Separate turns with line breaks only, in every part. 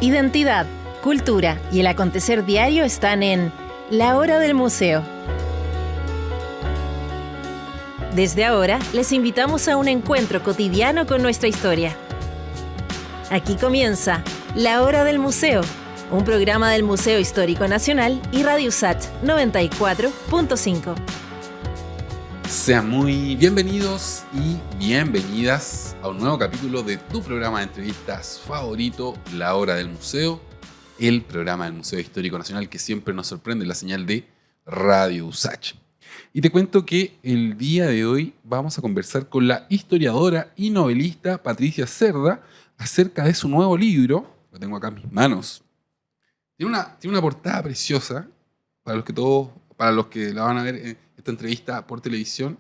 Identidad, cultura y el acontecer diario están en La Hora del Museo. Desde ahora, les invitamos a un encuentro cotidiano con nuestra historia. Aquí comienza La Hora del Museo, un programa del Museo Histórico Nacional y Radio USACH 94.5.
Sean muy bienvenidos y bienvenidas a un nuevo capítulo de tu programa de entrevistas favorito, La Hora del Museo, el programa del Museo Histórico Nacional que siempre nos sorprende en la señal de Radio USACH. Y te cuento que el día de hoy vamos a conversar con la historiadora y novelista Patricia Cerda acerca de su nuevo libro. Lo tengo acá en mis manos. Tiene una portada preciosa para los que la van a ver esta entrevista por televisión,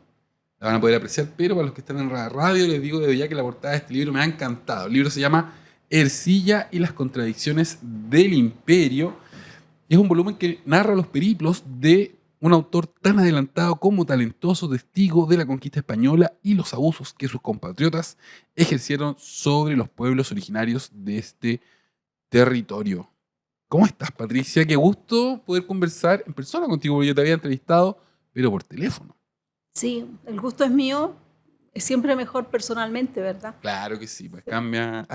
la van a poder apreciar, pero para los que están en radio les digo desde ya que la portada de este libro me ha encantado. El libro se llama Ercilla y las contradicciones del imperio y es un volumen que narra los periplos de un autor tan adelantado como talentoso, testigo de la conquista española y los abusos que sus compatriotas ejercieron sobre los pueblos originarios de este territorio. ¿Cómo estás, Patricia? Qué gusto poder conversar en persona contigo, porque yo te había entrevistado, pero por teléfono.
Sí, el gusto es mío. Es siempre mejor personalmente, ¿verdad?
Claro que sí, pues cambia.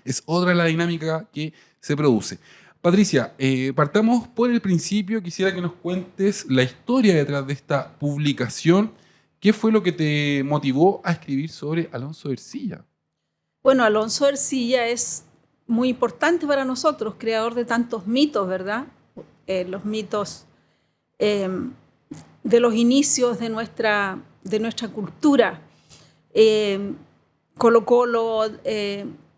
Es otra la dinámica que se produce. Patricia, partamos por el principio. Quisiera que nos cuentes la historia detrás de esta publicación. ¿Qué fue lo que te motivó a escribir sobre Alonso de Ercilla?
Bueno, Alonso de Ercilla es muy importante para nosotros, creador de tantos mitos, ¿verdad? Los mitos de los inicios de nuestra cultura. Colo-Colo,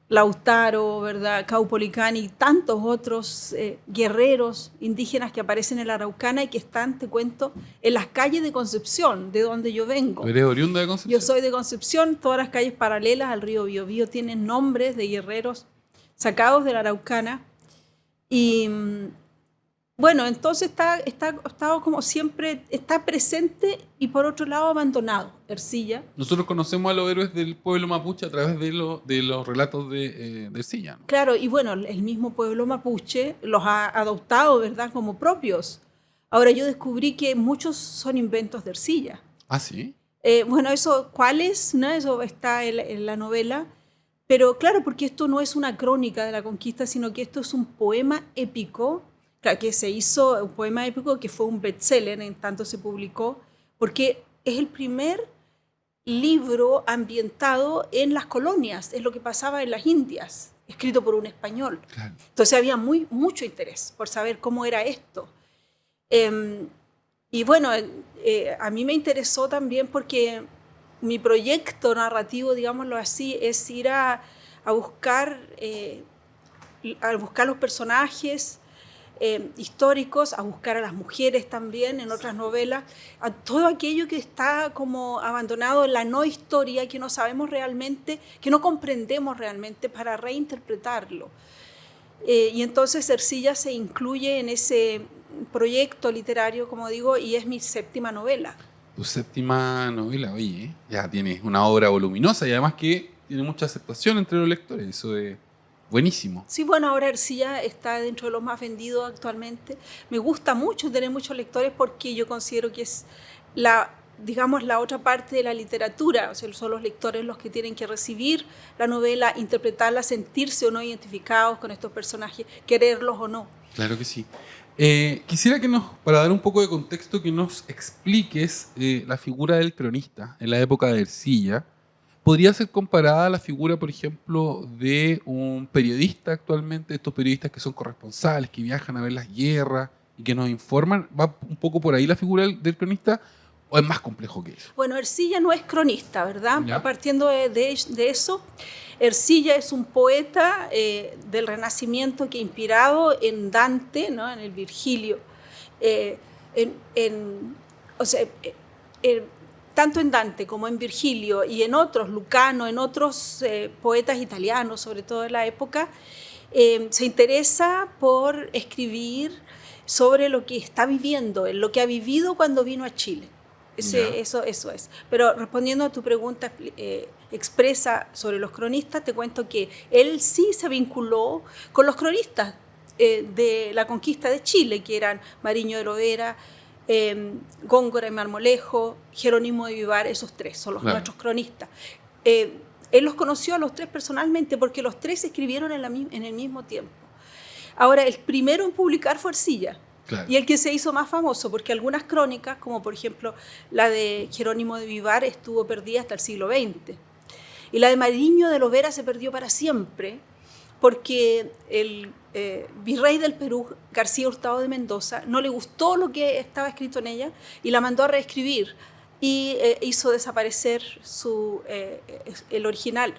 Lautaro, ¿verdad? Caupolicán y tantos otros guerreros indígenas que aparecen en la Araucana y que están, te cuento, en las calles de Concepción, de donde yo vengo.
¿Eres oriunda de Concepción?
Yo soy de Concepción. Todas las calles paralelas al río Biobío tienen nombres de guerreros sacados de la Araucana. Y bueno, entonces está como siempre, está presente y por otro lado abandonado, Ercilla.
Nosotros conocemos a los héroes del pueblo mapuche a través de los relatos de Ercilla, ¿no?
Claro, y bueno, el mismo pueblo mapuche los ha adoptado, ¿verdad?, como propios. Ahora yo descubrí que muchos son inventos de Ercilla.
¿Ah, sí?
Bueno, ¿cuáles? ¿No? Eso está en la novela. Pero claro, porque esto no es una crónica de la conquista, sino que esto es un poema épico, que se hizo, un poema épico que fue un bestseller, en tanto se publicó, porque es el primer libro ambientado en las colonias, es lo que pasaba en las Indias, escrito por un español.
Claro.
Entonces había mucho interés por saber cómo era esto. Y bueno, a mí me interesó también porque mi proyecto narrativo, digámoslo así, es ir a buscar los personajes históricos, a buscar a las mujeres también en otras novelas, a todo aquello que está como abandonado en la no historia, que no sabemos realmente, que no comprendemos realmente, para reinterpretarlo. Y entonces Ercilla se incluye en ese proyecto literario, como digo, y es mi 7ª novela.
Tu 7ª novela, oye, ya tienes una obra voluminosa y además que tiene mucha aceptación entre los lectores, eso es buenísimo.
Sí, bueno, ahora Ercilla está dentro de los más vendidos actualmente. Me gusta mucho tener muchos lectores porque yo considero que es la otra parte de la literatura. O sea, son los lectores los que tienen que recibir la novela, interpretarla, sentirse o no identificados con estos personajes, quererlos o no.
Claro que sí. Quisiera para dar un poco de contexto, que nos expliques la figura del cronista en la época de Ercilla. ¿Podría ser comparada a la figura, por ejemplo, de un periodista actualmente, estos periodistas que son corresponsales, que viajan a ver las guerras y que nos informan? ¿Va un poco por ahí la figura del cronista o es más complejo que eso?
Bueno, Ercilla no es cronista, ¿verdad?
¿Ya?
Partiendo de eso, Ercilla es un poeta del Renacimiento que inspirado en Dante, ¿no?, en el Virgilio, tanto en Dante como en Virgilio y en otros, Lucano, en otros poetas italianos, sobre todo de la época, se interesa por escribir sobre lo que está viviendo, lo que ha vivido cuando vino a Chile. Eso es. Pero respondiendo a tu pregunta expresa sobre los cronistas, te cuento que él sí se vinculó con los cronistas de la conquista de Chile, que eran Mariño de Lovera, Góngora y Marmolejo, Jerónimo de Vivar. Esos tres son nuestros cronistas. Él los conoció a los tres personalmente porque los tres escribieron en el mismo tiempo. Ahora, el primero en publicar fue Ercilla. Claro. Y el que se hizo más famoso, porque algunas crónicas, como por ejemplo la de Jerónimo de Vivar, estuvo perdida hasta el siglo XX. Y la de Mariño de Lovera se perdió para siempre, porque el virrey del Perú, García Hurtado de Mendoza, no le gustó lo que estaba escrito en ella y la mandó a reescribir y hizo desaparecer el original.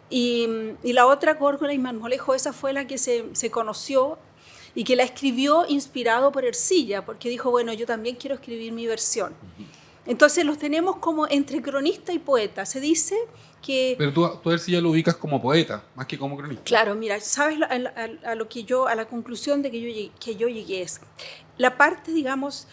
Y la otra, Góngora y Marmolejo, esa fue la que se conoció y que la escribió inspirado por Ercilla, porque dijo, bueno, yo también quiero escribir mi versión. Entonces los tenemos como entre cronista y poeta. Se dice que...
Pero tú Ercilla lo ubicas como poeta, más que como cronista.
Claro, mira, ¿sabes a la conclusión de que yo llegué? Es la parte, digamos,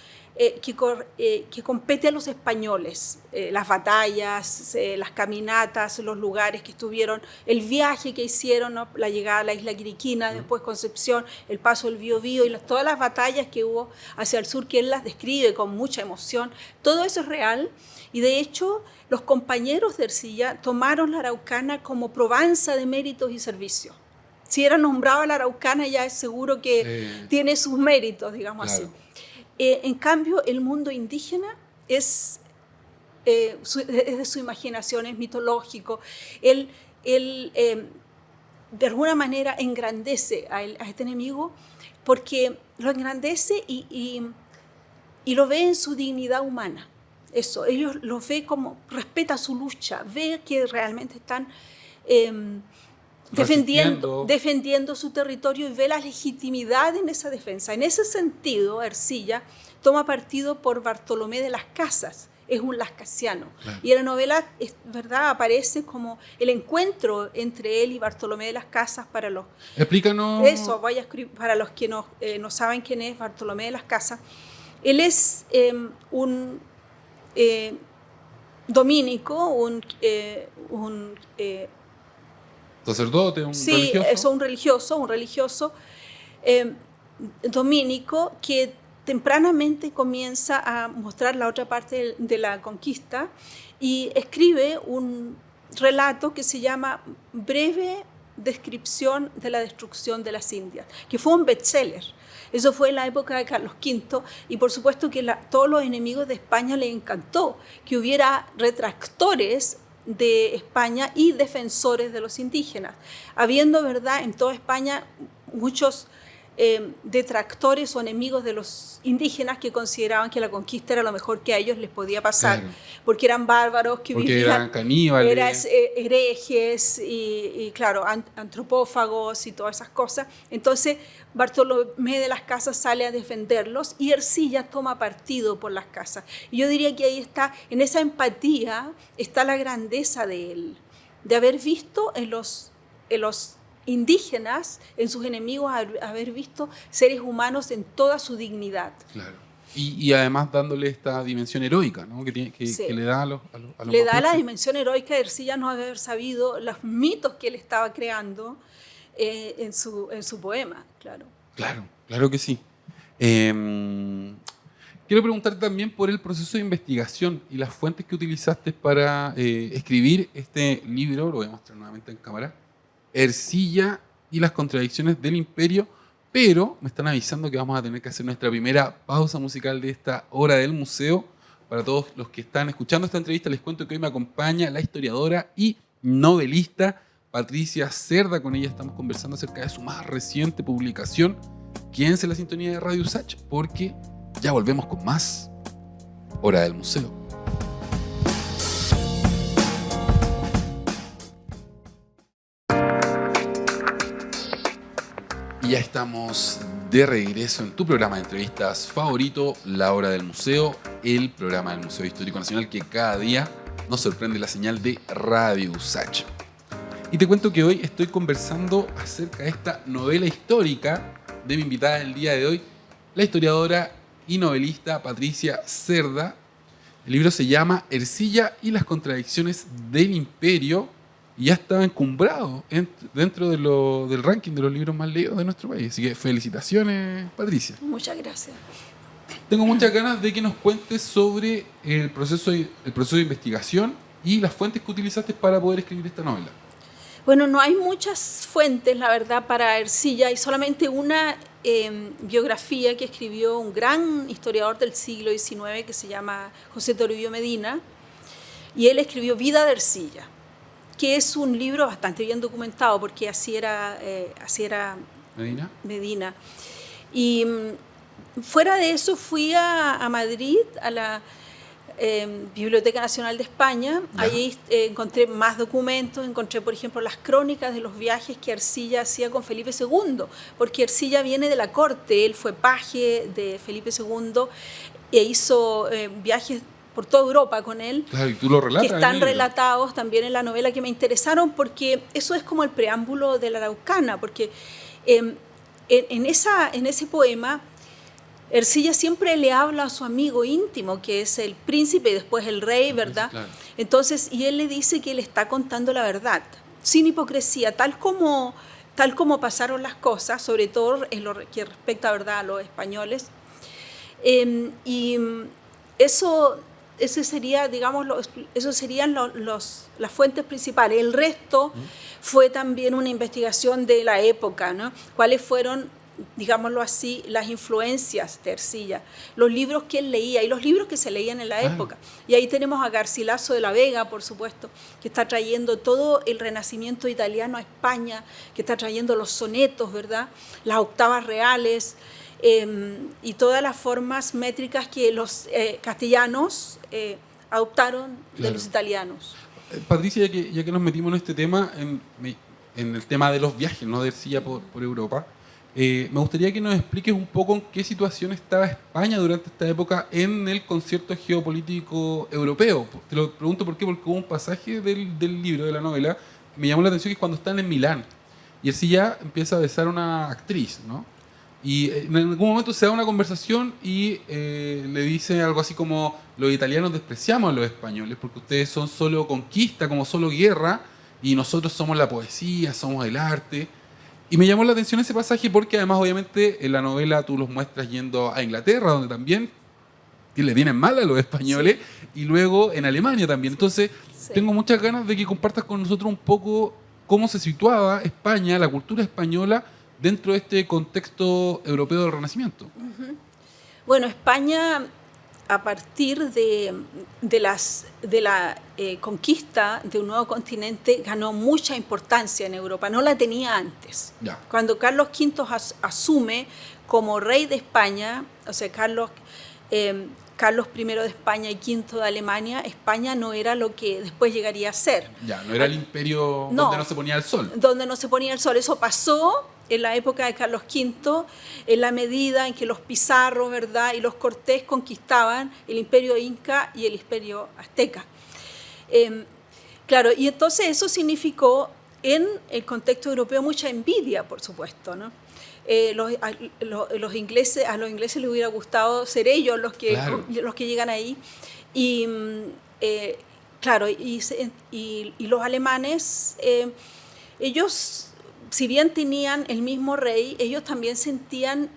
que compete a los españoles, las batallas, las caminatas, los lugares que estuvieron, el viaje que hicieron, ¿no? La llegada a la isla Quiriquina, después Concepción, el paso del Biobío y todas las batallas que hubo hacia el sur, que él las describe con mucha emoción. Todo eso es real y de hecho los compañeros de Ercilla tomaron la Araucana como probanza de méritos y servicios. Si era nombrado la Araucana ya es seguro que tiene sus méritos, digamos, claro, así. En cambio, el mundo indígena es de su imaginación, es mitológico. Él de alguna manera engrandece a este enemigo porque lo engrandece y lo ve en su dignidad humana. Eso, ellos lo ve como, respeta su lucha, ve que realmente están defendiendo su territorio y ve la legitimidad en esa defensa. En ese sentido, Ercilla toma partido por Bartolomé de las Casas, es un lascasiano. Claro. Y en la novela, es verdad, aparece como el encuentro entre él y Bartolomé de las Casas para los...
Explícanos...
Eso, vaya a escribir, para los que no saben quién es Bartolomé de las Casas. Él es un dominico, un
sacerdote, un
sí,
religioso.
Eso, un religioso dominico que tempranamente comienza a mostrar la otra parte de la conquista y escribe un relato que se llama Breve descripción de la destrucción de las Indias, que fue un bestseller. Eso fue en la época de Carlos V y por supuesto que todos los enemigos de España les encantó que hubiera retractores de España y defensores de los indígenas, habiendo, verdad, en toda España muchos detractores o enemigos de los indígenas que consideraban que la conquista era lo mejor que a ellos les podía pasar, claro, porque eran bárbaros, porque
eran caníbales,
eran herejes y claro, antropófagos y todas esas cosas. Entonces Bartolomé de las Casas sale a defenderlos y Ercilla toma partido por las casas. Y yo diría que ahí está, en esa empatía está la grandeza de él, de haber visto en los indígenas, en sus enemigos, haber visto seres humanos en toda su dignidad.
Claro. Y además dándole esta dimensión heroica, ¿no? que le da a los
le da la dimensión heroica de Ercilla no haber sabido los mitos que él estaba creando en su poema, claro.
Claro que sí. Quiero preguntarte también por el proceso de investigación y las fuentes que utilizaste para escribir este libro, lo voy a mostrar nuevamente en cámara, Ercilla y las contradicciones del imperio, pero me están avisando que vamos a tener que hacer nuestra primera pausa musical de esta hora del museo. Para todos los que están escuchando esta entrevista, les cuento que hoy me acompaña la historiadora y novelista Patricia Cerda. Con ella estamos conversando acerca de su más reciente publicación. Quédense en la sintonía de Radio USACH porque ya volvemos con más Hora del Museo. Y ya estamos de regreso en tu programa de entrevistas favorito, La Hora del Museo, el programa del Museo Histórico Nacional que cada día nos sorprende la señal de Radio USACH. Y te cuento que hoy estoy conversando acerca de esta novela histórica de mi invitada del día de hoy, la historiadora y novelista Patricia Cerda, El libro se llama Ercilla y las contradicciones del imperio y ya estaba encumbrado dentro del ranking de los libros más leídos de nuestro país. Así que felicitaciones, Patricia.
Muchas gracias.
Tengo muchas ganas de que nos cuentes sobre el proceso de investigación y las fuentes que utilizaste para poder escribir esta novela.
Bueno, no hay muchas fuentes, la verdad, para Ercilla. Hay solamente una biografía que escribió un gran historiador del siglo XIX que se llama José Toribio Medina, y él escribió Vida de Ercilla, que es un libro bastante bien documentado, porque así era Medina. Y fuera de eso fui a Madrid, a la Biblioteca Nacional de España. Allí encontré más documentos, encontré, por ejemplo, las crónicas de los viajes que Ercilla hacía con Felipe II, porque Ercilla viene de la corte, él fue paje de Felipe II e hizo viajes por toda Europa con él,
claro, y tú lo relatas,
que están relatados también en la novela, que me interesaron porque eso es como el preámbulo de la Araucana, porque en ese poema Ercilla siempre le habla a su amigo íntimo, que es el príncipe y después el rey, ¿verdad? Claro. Entonces, y él le dice que él está contando la verdad, sin hipocresía, tal como pasaron las cosas, sobre todo en lo que respecta, ¿verdad?, a los españoles. Y eso sería, digamos, eso serían las fuentes principales. El resto fue también una investigación de la época, ¿no? ¿Cuáles fueron, digámoslo así, las influencias de Ercilla, los libros que él leía y los libros que se leían en la época? Y ahí tenemos a Garcilaso de la Vega, por supuesto, que está trayendo todo el renacimiento italiano a España, que está trayendo los sonetos, ¿verdad?, las octavas reales, y todas las formas métricas que los castellanos adoptaron de los italianos.
Patricia, ya que nos metimos en este tema, en el tema de los viajes, ¿no?, de Ercilla por Europa, me gustaría que nos expliques un poco en qué situación estaba España durante esta época en el concierto geopolítico europeo. Te lo pregunto porque hubo un pasaje del libro, de la novela, que me llamó la atención, que es cuando están en Milán y Ercilla empieza a besar a una actriz, ¿no? Y en algún momento se da una conversación y le dice algo así como: los italianos despreciamos a los españoles porque ustedes son solo conquista, como solo guerra, y nosotros somos la poesía, somos el arte. Y me llamó la atención ese pasaje porque además, obviamente, en la novela tú los muestras yendo a Inglaterra, donde también le vienen mal a los españoles, sí, y luego en Alemania también. Entonces, sí, tengo muchas ganas de que compartas con nosotros un poco cómo se situaba España, la cultura española, dentro de este contexto europeo del Renacimiento.
Uh-huh. Bueno, España, a partir de la conquista de un nuevo continente, ganó mucha importancia en Europa. No la tenía antes. Ya. Cuando Carlos V asume como rey de España, o sea, Carlos I de España y V de Alemania, España no era lo que después llegaría a ser.
Ya, no era el imperio donde no se ponía el sol.
Donde no se ponía el sol. Eso pasó en la época de Carlos V, en la medida en que los Pizarro, ¿verdad?, y los Cortés conquistaban el imperio inca y el imperio azteca. Claro, y entonces eso significó en el contexto europeo mucha envidia, por supuesto, ¿no? A los ingleses les hubiera gustado ser ellos los que llegan ahí. Y claro, y los alemanes, ellos, si bien tenían el mismo rey, ellos también sentían,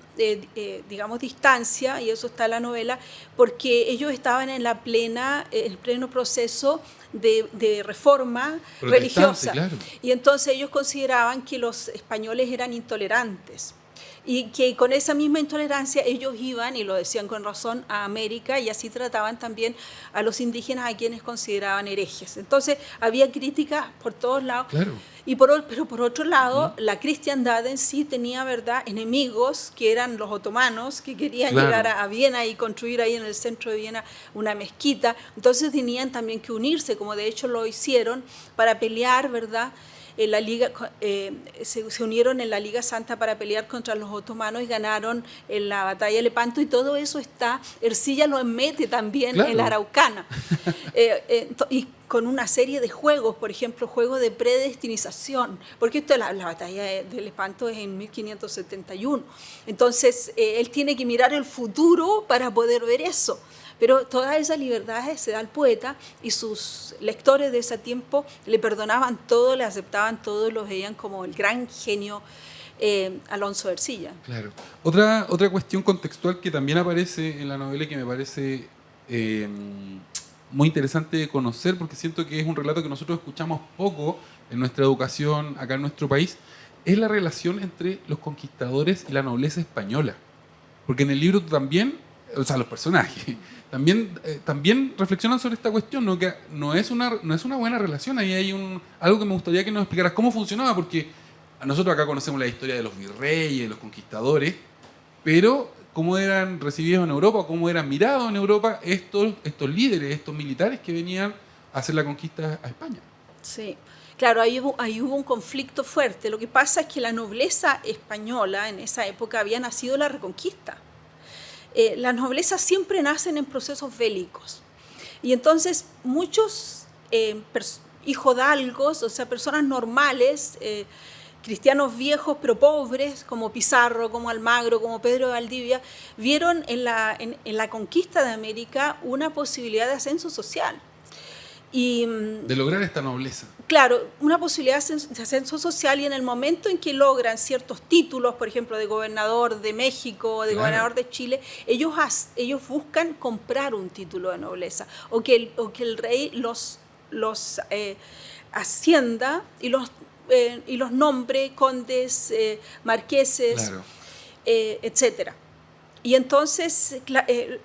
digamos, distancia, y eso está en la novela, porque ellos estaban en el pleno proceso de reforma religiosa. Claro. Y entonces ellos consideraban que los españoles eran intolerantes. Y que con esa misma intolerancia ellos iban, y lo decían con razón, a América, y así trataban también a los indígenas, a quienes consideraban herejes. Entonces había críticas por todos lados. Claro. Pero por otro lado, la cristiandad en sí tenía, ¿verdad?, enemigos, que eran los otomanos, que querían llegar a Viena y construir ahí en el centro de Viena una mezquita. Entonces tenían también que unirse, como de hecho lo hicieron, para pelear, ¿verdad?, en la Liga, se unieron en la Liga Santa para pelear contra los otomanos y ganaron en la batalla de Lepanto, y todo eso está, Ercilla lo mete también en la Araucana, y con una serie de juegos, por ejemplo, juegos de predestinización, porque esto, la batalla de Lepanto es en 1571, entonces él tiene que mirar el futuro para poder ver eso, pero todas esas libertades se da al poeta y sus lectores de ese tiempo le perdonaban todo, le aceptaban todo, los veían como el gran genio Alonso de Ercilla.
Claro. Otra cuestión contextual que también aparece en la novela y que me parece muy interesante de conocer, porque siento que es un relato que nosotros escuchamos poco en nuestra educación acá en nuestro país, es la relación entre los conquistadores y la nobleza española. Porque en el libro también, o sea, los personajes, también reflexionan sobre esta cuestión, ¿no? Que no es una buena relación. Ahí hay algo que me gustaría que nos explicaras cómo funcionaba, porque nosotros acá conocemos la historia de los virreyes, de los conquistadores, pero cómo eran recibidos en Europa, cómo eran mirados en Europa estos líderes, estos militares que venían a hacer la conquista a España.
Sí, claro, ahí hubo un conflicto fuerte. Lo que pasa es que la nobleza española en esa época había nacido la Reconquista. Las noblezas siempre nacen en procesos bélicos. Y entonces muchos hijodalgos, o sea, personas normales, cristianos viejos pero pobres, como Pizarro, como Almagro, como Pedro de Valdivia, vieron en la conquista de América una posibilidad de ascenso social. Y,
de lograr esta nobleza.
Claro, una posibilidad de ascenso social, y en el momento en que logran ciertos títulos, por ejemplo, de gobernador de México, de gobernador de Chile, ellos buscan comprar un título de nobleza, o que el rey los ascienda y los nombre condes, marqueses,
Claro.
etcétera. Y entonces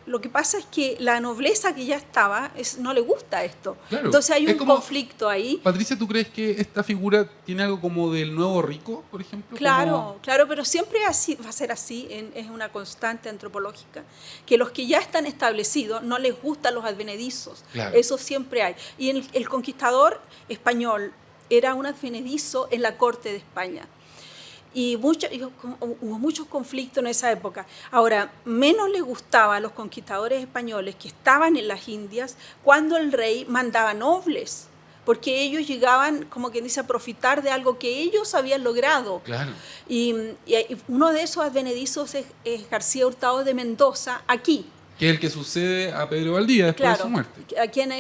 lo que pasa es que la nobleza que ya estaba no le gusta esto.
Claro.
Entonces hay un conflicto ahí.
Patricia, ¿tú crees que esta figura tiene algo como del nuevo rico, por ejemplo?
Claro, pero siempre así, va a ser así, es una constante antropológica, que los que ya están establecidos no les gustan los advenedizos. Claro. Eso siempre hay. Y el conquistador español era un advenedizo en la corte de España. Y hubo muchos conflictos en esa época. Ahora, menos les gustaba a los conquistadores españoles que estaban en las Indias cuando el rey mandaba nobles, porque ellos llegaban, como quien dice, a profitar de algo que ellos habían logrado.
Claro.
Y uno de esos advenedizos es García Hurtado de Mendoza, aquí.
Que es el que sucede a Pedro Valdivia después de su muerte.
A quien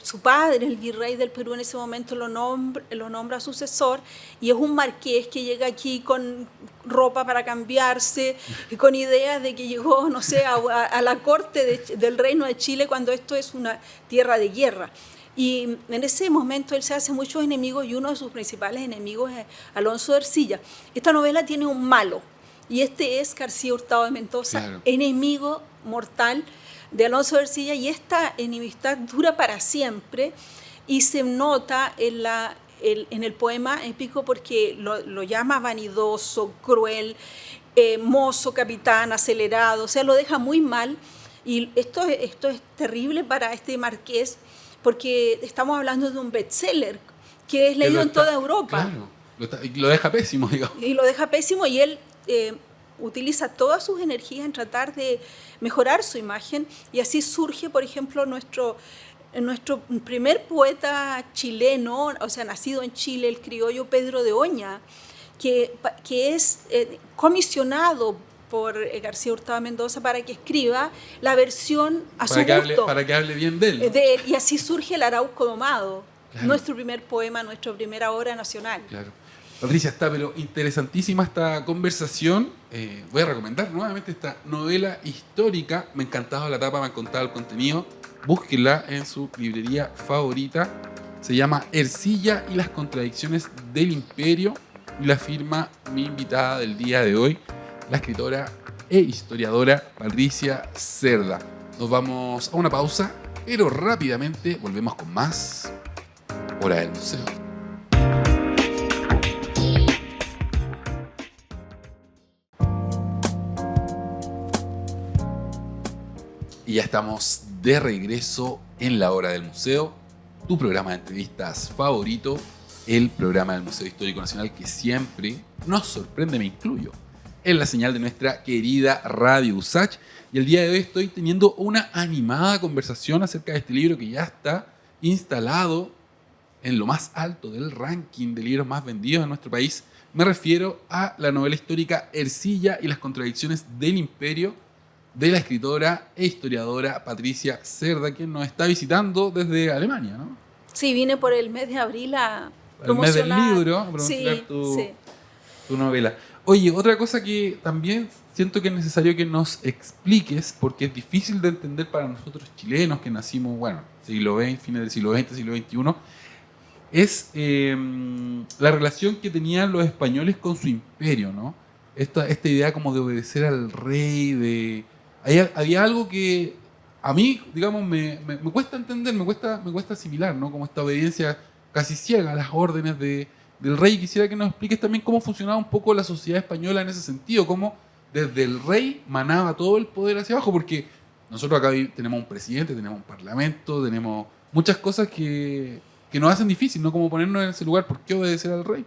su padre, el virrey del Perú en ese momento, lo nombra sucesor, y es un marqués que llega aquí con ropa para cambiarse, y con ideas de que llegó, no sé, a la corte del Reino de Chile cuando esto es una tierra de guerra. Y en ese momento él se hace muchos enemigos, y uno de sus principales enemigos es Alonso de Ercilla. Esta novela tiene un malo, y este es García Hurtado de Mendoza, claro, enemigo mortal de Alonso de Ercilla, y esta enemistad dura para siempre, y se nota en el poema épico porque lo llama vanidoso, cruel, mozo, capitán, acelerado, o sea, lo deja muy mal. Y esto es terrible para este marqués, porque estamos hablando de un bestseller que es leído en toda Europa.
Claro, lo deja pésimo, digamos.
Y lo deja pésimo, y él utiliza todas sus energías en tratar de mejorar su imagen, y así surge, por ejemplo, nuestro primer poeta chileno, o sea, nacido en Chile, el criollo Pedro de Oña, que es comisionado por García Hurtado de Mendoza para que escriba la versión a su gusto.
Para que hable bien de él, ¿no?
Y así surge el Arauco Domado, claro, nuestro primer poema, nuestra primera obra nacional.
Claro. Patricia, está pero interesantísima esta conversación. Voy a recomendar nuevamente esta novela histórica. Me ha encantado la tapa, me ha encantado el contenido. Búsquenla en su librería favorita. Se llama Ercilla y las contradicciones del imperio. Y la firma mi invitada del día de hoy, la escritora e historiadora Patricia Cerda. Nos vamos a una pausa, pero rápidamente volvemos con más Hora del Museo. Y ya estamos de regreso en la Hora del Museo, tu programa de entrevistas favorito, el programa del Museo Histórico Nacional que siempre nos sorprende, me incluyo, en la señal de nuestra querida Radio USACH. Y el día de hoy estoy teniendo una animada conversación acerca de este libro que ya está instalado en lo más alto del ranking de libros más vendidos en nuestro país. Me refiero a la novela histórica Ercilla y las contradicciones del imperio, de la escritora e historiadora Patricia Cerda, quien nos está visitando desde Alemania, ¿no?
Sí, vine por el mes de abril a
El mes del
promocionar.
libro, a promocionar
Sí,
tu,
sí.
tu novela. Oye, otra cosa que también siento que es necesario que nos expliques, porque es difícil de entender para nosotros chilenos que nacimos, bueno, siglo XX, fines del siglo XX, siglo XXI, es la relación que tenían los españoles con su imperio, ¿no? Esta idea como de obedecer al rey, había algo que a mí, digamos, me cuesta entender, me cuesta asimilar, ¿no? Como esta obediencia casi ciega a las órdenes del rey. Quisiera que nos expliques también cómo funcionaba un poco la sociedad española en ese sentido, cómo desde el rey manaba todo el poder hacia abajo, porque nosotros acá tenemos un presidente, tenemos un parlamento, tenemos muchas cosas que nos hacen difícil, ¿no? Como ponernos en ese lugar, ¿por qué obedecer al rey?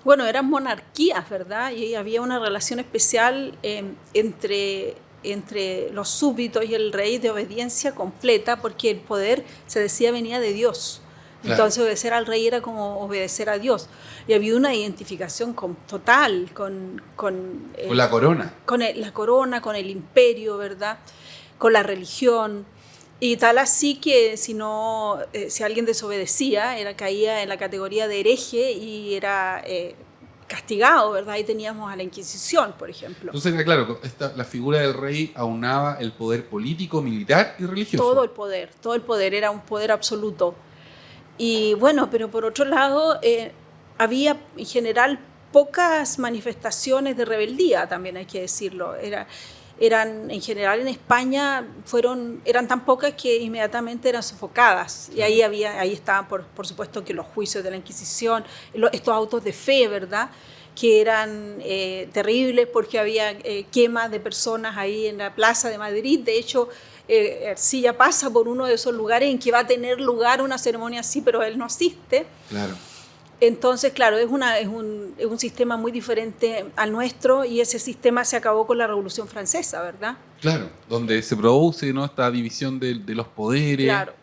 Bueno, eran monarquías, ¿verdad? Y había una relación especial entre los súbditos y el rey de obediencia completa, porque el poder, se decía, venía de Dios.
Claro.
Entonces obedecer al rey era como obedecer a Dios. Y había una identificación total con
la corona.
Con la corona, con el imperio, ¿verdad? Con la religión. Y tal así que si alguien desobedecía, caía en la categoría de hereje y era castigado, ¿verdad? Ahí teníamos a la Inquisición, por ejemplo.
Entonces era claro, la figura del rey aunaba el poder político, militar y religioso.
Todo el poder, era un poder absoluto. Y bueno, pero por otro lado, había en general pocas manifestaciones de rebeldía, también hay que decirlo. Eran en general en España eran tan pocas que inmediatamente eran sofocadas. Y ahí estaban, por supuesto, que los juicios de la Inquisición, estos autos de fe, ¿verdad?, que eran terribles porque había quemas de personas ahí en la Plaza de Madrid. De hecho, Ercilla pasa por uno de esos lugares en que va a tener lugar una ceremonia así, pero él no asiste.
Claro.
Entonces, claro, es un sistema muy diferente al nuestro, y ese sistema se acabó con la Revolución Francesa, ¿verdad?
Claro, donde se produce, ¿no?, esta división de los poderes,
claro,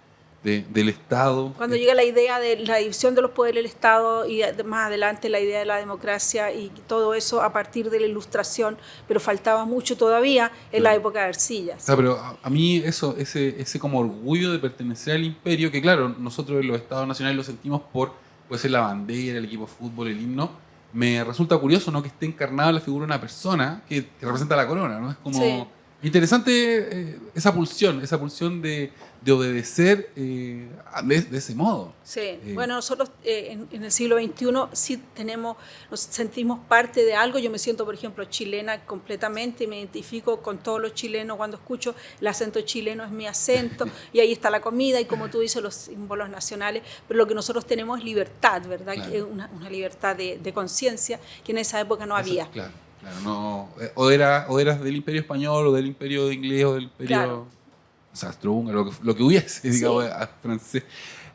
del Estado.
Cuando llega la idea de la división de los poderes del Estado y más adelante la idea de la democracia y todo eso a partir de la Ilustración, pero faltaba mucho todavía en la época de Ercilla.
¿Sí? Pero a mí ese como orgullo de pertenecer al imperio, que claro, nosotros en los Estados Nacionales lo sentimos puede ser la bandera, el equipo de fútbol, el himno, me resulta curioso, ¿no?, que esté encarnada la figura de una persona que representa la corona, ¿no? Es como interesante esa pulsión de obedecer de ese modo.
Sí, bueno, nosotros en el siglo XXI sí nos sentimos parte de algo. Yo me siento, por ejemplo, chilena completamente, me identifico con todos los chilenos. Cuando escucho el acento chileno es mi acento, y ahí está la comida y, como tú dices, los símbolos nacionales. Pero lo que nosotros tenemos es libertad, ¿verdad?
Claro.
Que es una libertad de conciencia que en esa época no había.
Claro, no, o eras del Imperio Español, o del Imperio Inglés, o del Imperio...
Claro.
O sea, austrohúngaro, lo que hubiese, digamos, francés.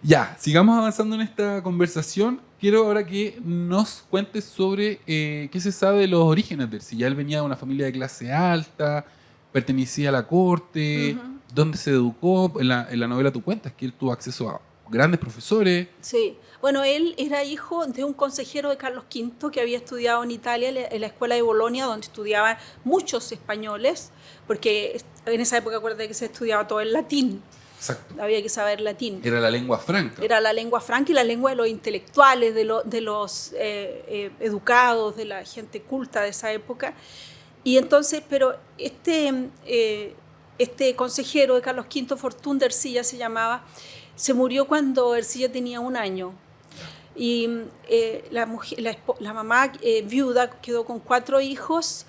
Ya, sigamos avanzando en esta conversación. Quiero ahora que nos cuentes sobre qué se sabe de los orígenes de él. Si ya él venía de una familia de clase alta, pertenecía a la corte, dónde se educó. En la novela tú cuentas que él tuvo acceso a grandes profesores.
Sí, bueno, él era hijo de un consejero de Carlos V que había estudiado en Italia, en la escuela de Bolonia, donde estudiaban muchos españoles, porque en esa época, acuérdate que se estudiaba todo en latín.
Exacto.
Había que saber latín.
Era la lengua franca.
Era la lengua franca y la lengua de los intelectuales, de los educados, de la gente culta de esa época. Y entonces, pero este consejero de Carlos V, Fortún de Ercilla se llamaba, se murió cuando Ercilla tenía 1 año. Y la mamá viuda quedó con 4 hijos,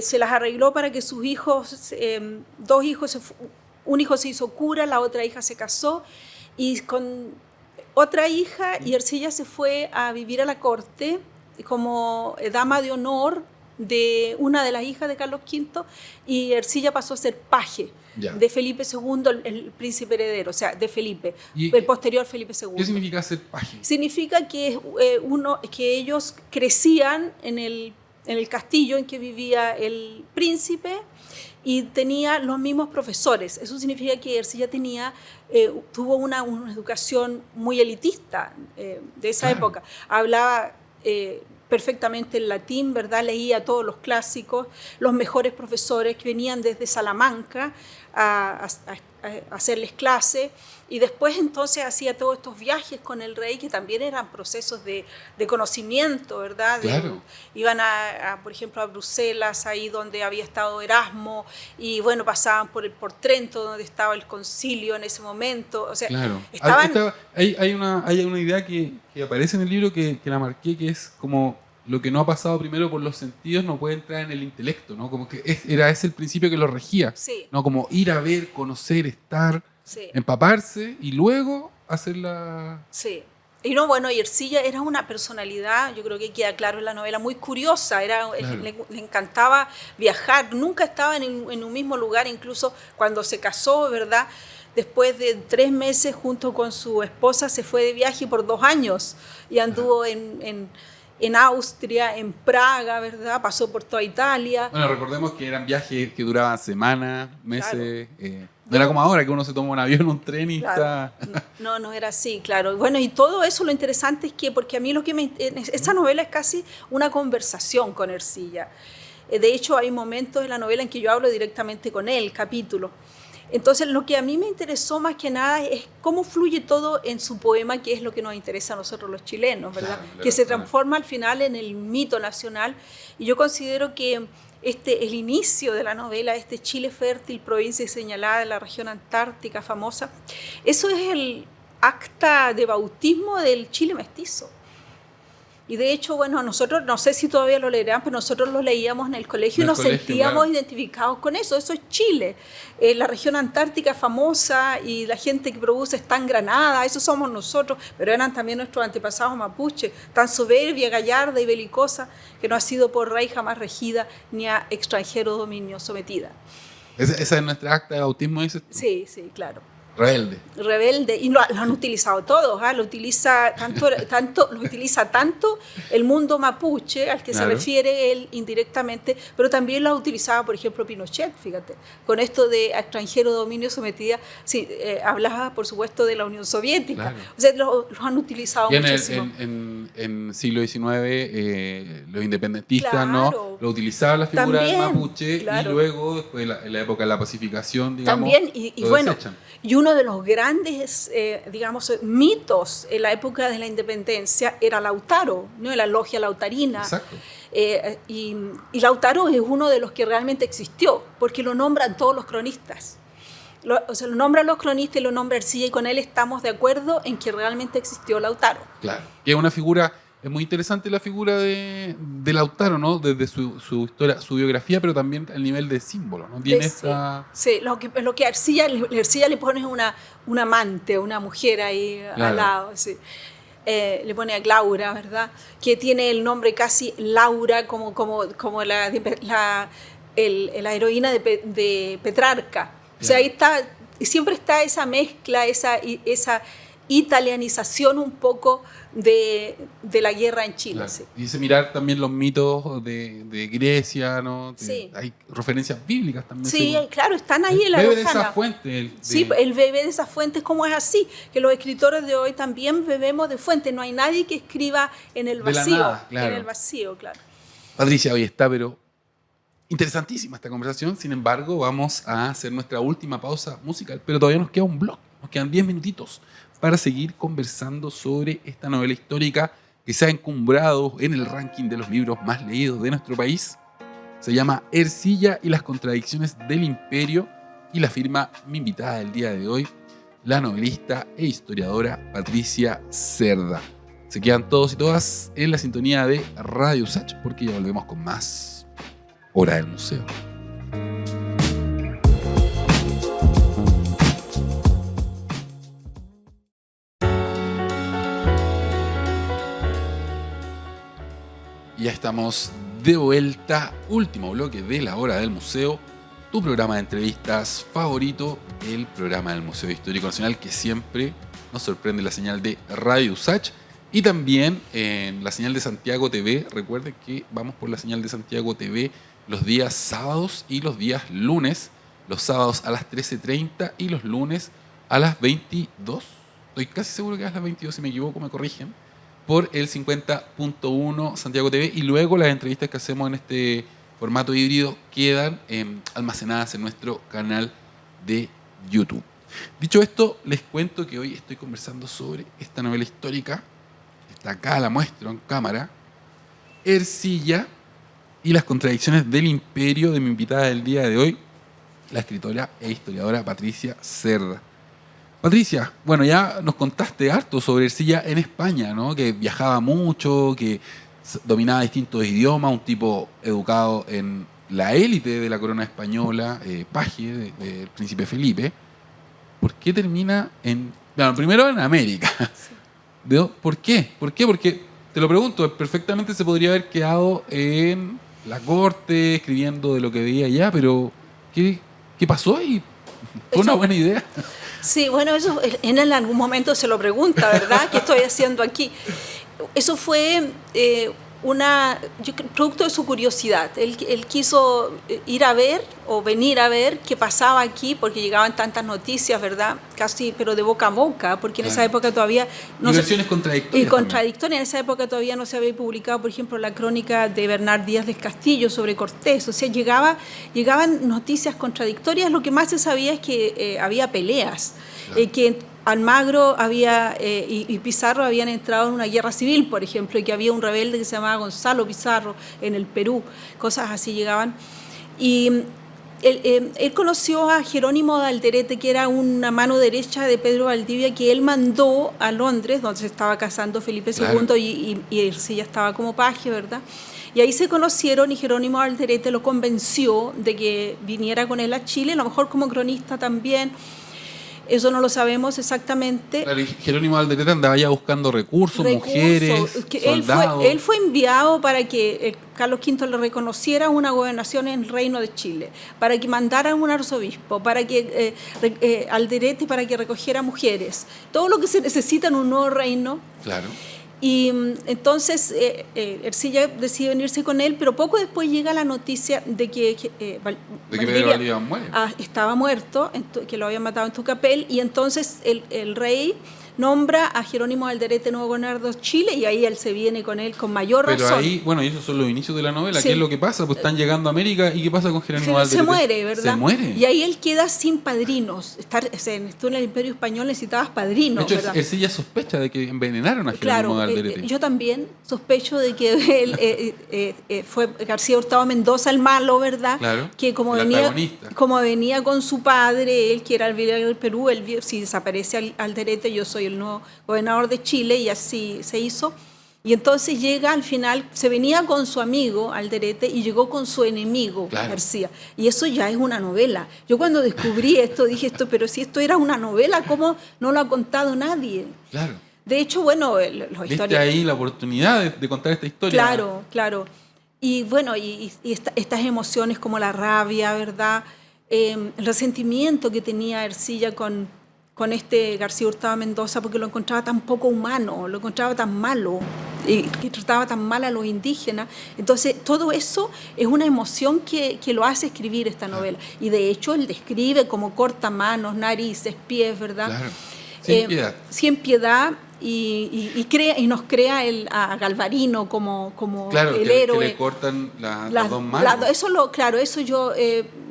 se las arregló para que sus hijos, 2 hijos, un hijo se hizo cura, la otra hija se casó, y con otra hija, y Ercilla se fue a vivir a la corte como dama de honor de una de las hijas de Carlos V, y Ercilla pasó a ser paje de Felipe II, el príncipe heredero, o sea, de Felipe, el posterior Felipe II.
¿Qué significa ser paje?
Significa que, que ellos crecían en el castillo en que vivía el príncipe y tenía los mismos profesores. Eso significa que Ercilla tuvo una educación muy elitista de esa época. Hablaba perfectamente el latín, ¿verdad? Leía todos los clásicos, los mejores profesores que venían desde Salamanca a hacerles clase, y después entonces hacía todos estos viajes con el rey, que también eran procesos de conocimiento, ¿verdad?
Claro.
Iban por ejemplo, a Bruselas, ahí donde había estado Erasmo, y bueno, pasaban por Trento, donde estaba el concilio en ese momento. O sea,
Claro.
estaban...
Hay una idea que aparece en el libro que la marqué, que es como lo que no ha pasado primero por los sentidos no puede entrar en el intelecto, ¿no? Como que era ese el principio que lo regía,
Sí.
¿no? Como ir a ver, conocer, estar,
Sí.
empaparse y luego hacer la...
Sí. Y no, bueno, y Ercilla era una personalidad, yo creo que queda claro en la novela, muy curiosa,
Claro.
le encantaba viajar, nunca estaba en un mismo lugar, incluso cuando se casó, ¿verdad? Después de 3 meses junto con su esposa se fue de viaje por 2 años y anduvo en Austria, en Praga, ¿verdad? Pasó por toda Italia.
Bueno, recordemos que eran viajes que duraban semanas, meses.
Claro.
No era como ahora, que uno se toma un avión, un tren y
Claro.
está...
No era así, claro. Bueno, y todo eso lo interesante es que, porque a mí esta novela es casi una conversación con Ercilla. De hecho, hay momentos en la novela en que yo hablo directamente con él, capítulo. Entonces, lo que a mí me interesó más que nada es cómo fluye todo en su poema, que es lo que nos interesa a nosotros los chilenos, ¿verdad?
Claro,
Que se transforma al final en el mito nacional. Y yo considero que el inicio de la novela, Chile fértil, provincia señalada de la región antártica famosa, eso es el acta de bautismo del Chile mestizo. Y de hecho, bueno, nosotros, no sé si todavía lo leerán, pero nosotros lo leíamos en el colegio y nos sentíamos
claro,
identificados con eso. Eso es Chile, la región antártica famosa, y la gente que produce está en Granada, eso somos nosotros, pero eran también nuestros antepasados mapuches, tan soberbia, gallarda y belicosa, que no ha sido por rey jamás regida, ni a extranjero dominio sometida.
Esa es nuestra acta de bautismo, dices tú.
Sí, claro.
Rebelde.
Y lo han utilizado todos, lo utiliza tanto el mundo mapuche al que
Claro.
se refiere él indirectamente, pero también lo ha utilizado, por ejemplo, Pinochet, fíjate, con esto de extranjero dominio sometida. Sí, hablaba, por supuesto, de la Unión Soviética.
Claro.
O sea, lo han utilizado
Y
muchísimo.
en siglo XIX, los independentistas,
Claro.
¿no? Lo utilizaban la figura
También,
del mapuche,
claro.
y luego, después en la época de la pacificación, digamos,
También, y
lo
bueno,
desechan.
y uno de los grandes, digamos, mitos en la época de la independencia era Lautaro, ¿no? La logia lautarina.
Exacto.
Y Lautaro es uno de los que realmente existió, porque lo nombran todos los cronistas. Lo nombran los cronistas y lo nombra Ercilla, y con él estamos de acuerdo en que realmente existió Lautaro.
Claro. Que es una figura... Es muy interesante la figura de Lautaro, ¿no? Desde su historia, su biografía, pero también al nivel de símbolo, ¿no? Tiene
Sí, lo que a Ercilla le pone es una amante, una mujer ahí al lado. Sí. Le pone a Glaura, ¿verdad? Que tiene el nombre casi Laura, como la heroína de Petrarca. O sea, ahí está, siempre está esa mezcla, esa italianización un poco de la guerra en Chile.
Claro.
Sí.
Y dice mirar también los mitos de Grecia, ¿no?
Sí.
Hay referencias bíblicas también.
Sí, claro, están ahí en la
bebe de
Lojana.
esa fuente.
Sí, él bebe de esas fuentes. ¿Cómo es así? Que los escritores de hoy también bebemos de fuentes. No hay nadie que escriba en el vacío.
De la nada, claro.
En el vacío, claro.
Patricia, hoy está, pero interesantísima esta conversación. Sin embargo, vamos a hacer nuestra última pausa musical, pero todavía nos queda un bloque. Nos quedan 10 minutitos para seguir conversando sobre esta novela histórica que se ha encumbrado en el ranking de los libros más leídos de nuestro país. Se llama Ercilla y las contradicciones del imperio, y la firma mi invitada del día de hoy, la novelista e historiadora Patricia Cerda. Se quedan todos y todas en la sintonía de Radio USACH, porque ya volvemos con más Hora del Museo. Ya estamos de vuelta, último bloque de la Hora del Museo, tu programa de entrevistas favorito, el programa del Museo Histórico Nacional, que siempre nos sorprende la señal de Radio USACH y también en la señal de Santiago TV. Recuerden que vamos por la señal de Santiago TV los días sábados y los días lunes, los sábados a las 13:30 y los lunes a las 22. Estoy casi seguro que es a las 22, si me equivoco me corrigen. por el 50.1 Santiago TV, y luego las entrevistas que hacemos en este formato híbrido quedan almacenadas en nuestro canal de YouTube. Dicho esto, les cuento que hoy estoy conversando sobre esta novela histórica. Está acá, la muestro en cámara. Ercilla y las contradicciones del imperio, de mi invitada del día de hoy, la escritora e historiadora Patricia Cerda. Patricia, bueno, ya nos contaste harto sobre Ercilla en España, ¿no? Que viajaba mucho, que dominaba distintos idiomas, un tipo educado en la élite de la corona española, paje del príncipe Felipe. ¿Por qué termina en... Bueno, primero en América. Sí. ¿Por qué? ¿Por qué? Porque, te lo pregunto, perfectamente se podría haber quedado en la corte, escribiendo de lo que veía allá, pero ¿qué pasó? Y fue una buena idea.
Sí, bueno, eso en algún momento se lo pregunta, ¿verdad? ¿Qué estoy haciendo aquí? Eso fue producto de su curiosidad. Él quiso ir a ver o venir a ver qué pasaba aquí, porque llegaban tantas noticias, ¿verdad? Casi, pero de boca a boca, porque en esa época todavía...
Y versiones contradictorias.
Y contradictorias. En esa época todavía no se había publicado, por ejemplo, la crónica de Bernard Díaz del Castillo sobre Cortés. O sea, llegaban noticias contradictorias. Lo que más se sabía es que había peleas, claro. Que Almagro y Pizarro habían entrado en una guerra civil, por ejemplo, y que había un rebelde que se llamaba Gonzalo Pizarro en el Perú. Cosas así llegaban. Y él conoció a Jerónimo de Alderete, que era una mano derecha de Pedro Valdivia, que él mandó a Londres, donde se estaba casando Felipe II, claro. y Ercilla estaba como paje, ¿verdad? Y ahí se conocieron y Jerónimo de Alderete lo convenció de que viniera con él a Chile, a lo mejor como cronista también. Eso no lo sabemos exactamente.
Claro, Jerónimo de Alderete andaba ya buscando recursos, mujeres, soldados.
Él fue enviado para que Carlos V le reconociera una gobernación en el Reino de Chile, para que mandara un arzobispo, para que Alderete, para que recogiera mujeres. Todo lo que se necesita en un nuevo reino.
Claro.
Y entonces Ercilla decide venirse con él, pero poco después llega la noticia de que
Pedro Valdivia muere.
Estaba muerto, que lo habían matado en Tucapel, y entonces el rey nombra a Jerónimo de Alderete nuevo gobernador de Chile, y ahí él se viene con él con mayor razón.
Pero ahí, bueno, y esos son los inicios de la novela. Sí. ¿Qué es lo que pasa? Pues están llegando a América, ¿y qué pasa con Jerónimo de Alderete?
Se muere, ¿verdad?
Se muere.
Y ahí él queda sin padrinos. Tú en el Imperio Español necesitabas padrinos,
de hecho,
¿verdad?
Ercilla sospecha de que envenenaron a Jerónimo de Alderete.
Yo también sospecho de que él fue García Hurtado Mendoza el malo, ¿verdad?
Claro,
que como venía con su padre, él que era el virrey del Perú, si desaparece Alderete, yo soy el nuevo gobernador de Chile, y así se hizo. Y entonces llega al final, se venía con su amigo Alderete y llegó con su enemigo, claro. García. Y eso ya es una novela. Yo cuando descubrí esto dije, pero si esto era una novela, ¿cómo no lo ha contado nadie?
Claro.
De hecho, bueno, los
¿Viste ahí la oportunidad de contar esta historia?
Claro, claro. Y bueno, y estas emociones como la rabia, ¿verdad? El resentimiento que tenía Ercilla con este García Hurtado Mendoza, porque lo encontraba tan poco humano, lo encontraba tan malo, y que trataba tan mal a los indígenas. Entonces, todo eso es una emoción que lo hace escribir esta novela. Y de hecho, él describe como corta manos, narices, pies, ¿verdad?
Claro. Sin piedad.
Sin piedad. Y nos crea a Galvarino como
claro,
el héroe.
Que le cortan las dos manos.
Eso yo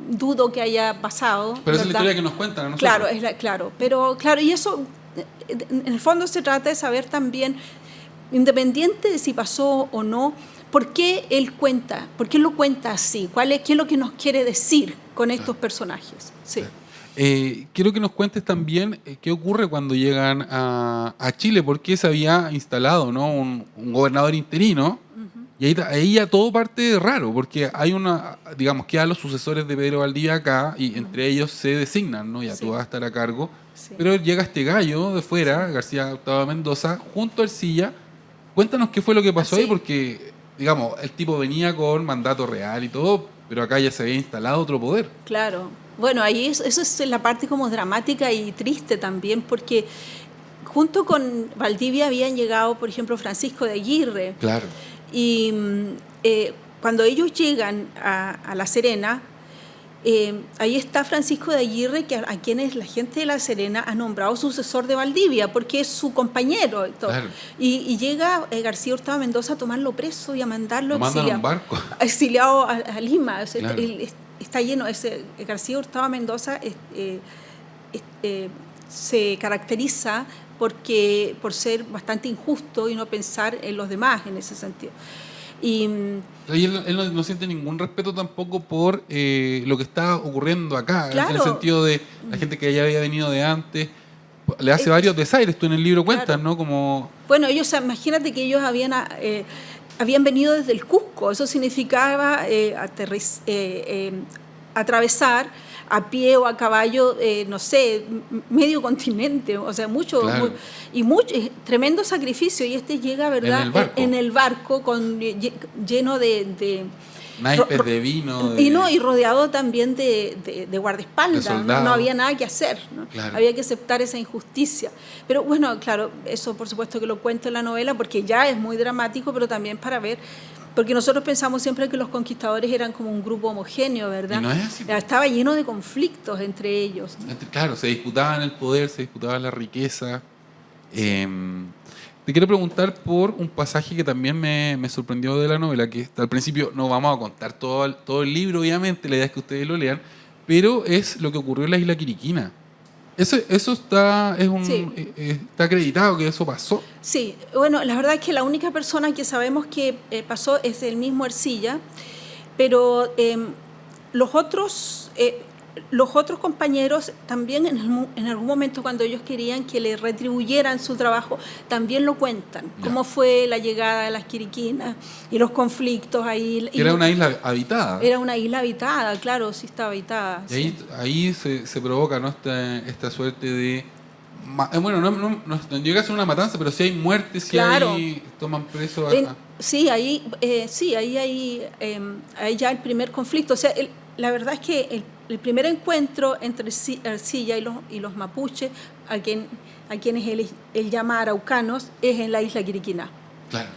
dudo que haya pasado.
Pero esa es la historia que nos cuentan a nosotros.
Claro, y eso en el fondo se trata de saber también, independiente de si pasó o no, ¿por qué él cuenta? ¿Por qué lo cuenta así? ¿Qué es lo que nos quiere decir con estos personajes? Sí.
Claro. Quiero que nos cuentes también qué ocurre cuando llegan a Chile, porque se había instalado, ¿no? un gobernador interino, uh-huh. Y ahí ya todo parte raro, porque hay quedan los sucesores de Pedro Valdivia acá, y uh-huh. Entre ellos se designan, ¿no? Ya sí. Tú vas a estar a cargo, sí. Pero llega este gallo de fuera, García Hurtado Mendoza, junto a Ercilla. Cuéntanos qué fue lo que pasó ahí, porque, el tipo venía con mandato real y todo, pero acá ya se había instalado otro poder.
Claro. Bueno, ahí eso es la parte como dramática y triste también, porque junto con Valdivia habían llegado, por ejemplo, Francisco de Aguirre.
Claro.
Y cuando ellos llegan a La Serena, ahí está Francisco de Aguirre, a quienes la gente de La Serena ha nombrado sucesor de Valdivia, porque es su compañero. Y, todo.
Claro.
Y llega García Hurtado Mendoza a tomarlo preso y a mandarlo
exiliado
a Lima. O sea,
claro.
Está lleno. García Hurtado Mendoza se caracteriza por ser bastante injusto y no pensar en los demás en ese sentido. Y
él no siente ningún respeto tampoco por lo que está ocurriendo acá,
claro.
En el sentido de la gente que ya había venido de antes. Le hace varios desaires, tú en el libro cuentas, claro. ¿No? Como...
Bueno, imagínate que ellos habían venido desde el Cusco, eso significaba atravesar a pie o a caballo, no sé, medio continente, o sea, mucho,
claro.
Tremendo sacrificio, y llega, ¿verdad?, en el barco lleno de
naipes de vino.
Y rodeado también de guardaespaldas, no había nada que hacer, ¿no?
Claro.
Había que aceptar esa injusticia. Pero bueno, claro, eso por supuesto que lo cuento en la novela, porque ya es muy dramático, pero también para ver. Porque nosotros pensamos siempre que los conquistadores eran como un grupo homogéneo, ¿verdad?
Y no es así.
Estaba lleno de conflictos entre ellos, ¿no?
Claro, se disputaban el poder, se disputaban la riqueza. Te quiero preguntar por un pasaje que también me sorprendió de la novela, que al principio no vamos a contar todo el libro, obviamente, la idea es que ustedes lo lean, pero es lo que ocurrió en la isla Quiriquina. Eso está acreditado que eso pasó.
Sí, bueno, la verdad es que la única persona que sabemos que pasó es el mismo Ercilla, pero los otros compañeros también en algún momento, cuando ellos querían que le retribuyeran su trabajo, también lo cuentan. Ya. Cómo fue la llegada de las Quiriquinas y los conflictos ahí.
Era una isla habitada.
Era una isla habitada, claro, sí estaba habitada.
Y sí. ahí se provoca, ¿no?, esta suerte de... Bueno, no llega a ser una matanza, pero sí hay muertes, sí
claro.
Hay... toman presos.
Sí, ahí ya el primer conflicto. O sea, la verdad es que el primer encuentro entre Ercilla y los mapuches, a quienes él llama araucanos, es en la isla Quiriquina.
Claro.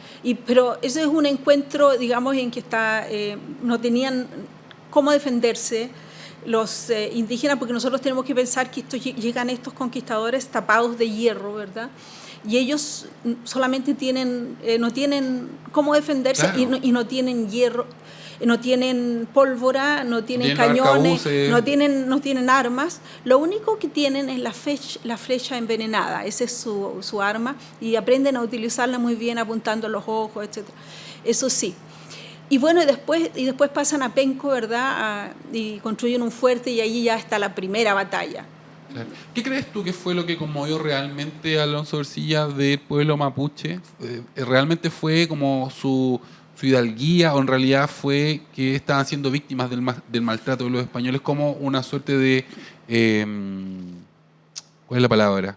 Pero ese es un encuentro, digamos, en que no tenían cómo defenderse los indígenas, porque nosotros tenemos que pensar que llegan estos conquistadores tapados de hierro, ¿verdad? Y ellos solamente no tienen cómo defenderse, claro. y no tienen hierro, no tienen pólvora, no tienen cañones, no tienen armas. Lo único que tienen es la flecha envenenada, esa es su arma, y aprenden a utilizarla muy bien apuntando los ojos, etc. Eso sí. Y bueno, y después pasan a Penco, ¿verdad? Y construyen un fuerte, y allí ya está la primera batalla.
Claro. ¿Qué crees tú que fue lo que conmovió realmente a Alonso Ercilla del pueblo mapuche? ¿Realmente fue como su hidalguía, o en realidad fue que estaban siendo víctimas del maltrato de los españoles, como una suerte de... ¿cuál es la palabra?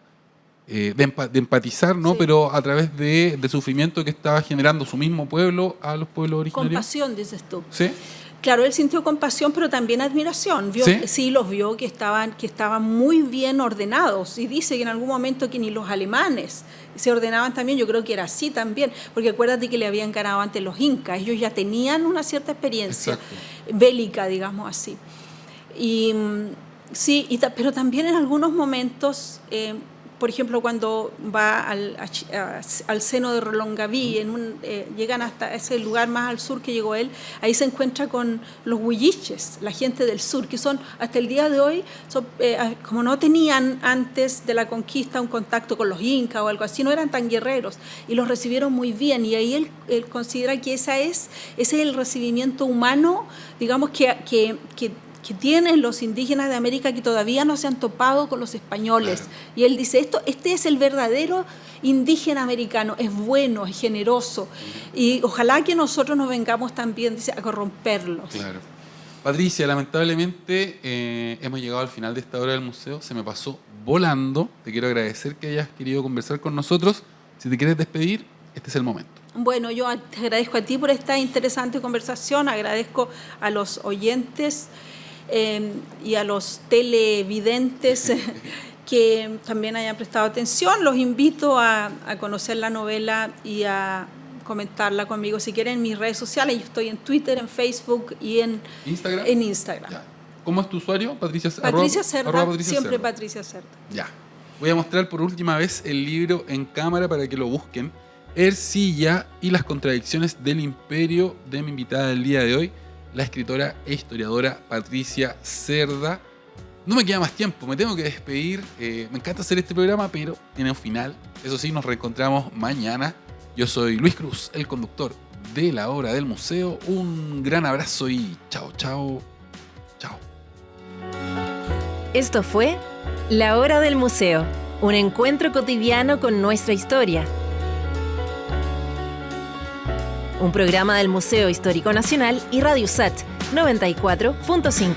De empatizar, ¿no? Sí. Pero a través de sufrimiento que estaba generando su mismo pueblo a los pueblos originarios.
Compasión, dices tú.
¿Sí?
Claro, él sintió compasión, pero también admiración. Sí, los vio que estaban muy bien ordenados, y dice que en algún momento que ni los alemanes se ordenaban también. Yo creo que era así también, porque acuérdate que le habían ganado antes los incas, ellos ya tenían una cierta experiencia. Exacto. Bélica, digamos así. Y sí, pero también en algunos momentos... por ejemplo, cuando va al seno de Relongaví, llegan hasta ese lugar más al sur que llegó él, ahí se encuentra con los huilliches, la gente del sur, que son, hasta el día de hoy, como no tenían antes de la conquista un contacto con los incas o algo así, no eran tan guerreros, y los recibieron muy bien, y ahí él considera que ese es el recibimiento humano, digamos, que tienen los indígenas de América, que todavía no se han topado con los españoles. Claro. Y él dice, este es el verdadero indígena americano, es bueno, es generoso, y ojalá que nosotros nos vengamos también, dice, a corromperlos.
Claro. Patricia, lamentablemente hemos llegado al final de esta hora del museo, se me pasó volando, te quiero agradecer que hayas querido conversar con nosotros. Si te quieres despedir, este es el momento.
Bueno, yo te agradezco a ti por esta interesante conversación, agradezco a los oyentes y a los televidentes que también hayan prestado atención. Los invito a conocer la novela y a comentarla conmigo si quieren en mis redes sociales. Yo estoy en Twitter, en Facebook y en Instagram.
Ya. ¿Cómo es tu usuario? Patricia
Cerda, siempre
Cerda.
Patricia Cerda.
Ya. Voy a mostrar por última vez el libro en cámara para que lo busquen. Ercilla y las contradicciones del imperio, de mi invitada del día de hoy, la escritora e historiadora Patricia Cerda. No me queda más tiempo, me tengo que despedir. Me encanta hacer este programa, pero tiene un final. Eso sí, nos reencontramos mañana. Yo soy Luis Cruz, el conductor de La Hora del Museo. Un gran abrazo y chao, chao, chao.
Esto fue La Hora del Museo, un encuentro cotidiano con nuestra historia. Un programa del Museo Histórico Nacional y Radio USACH 94.5.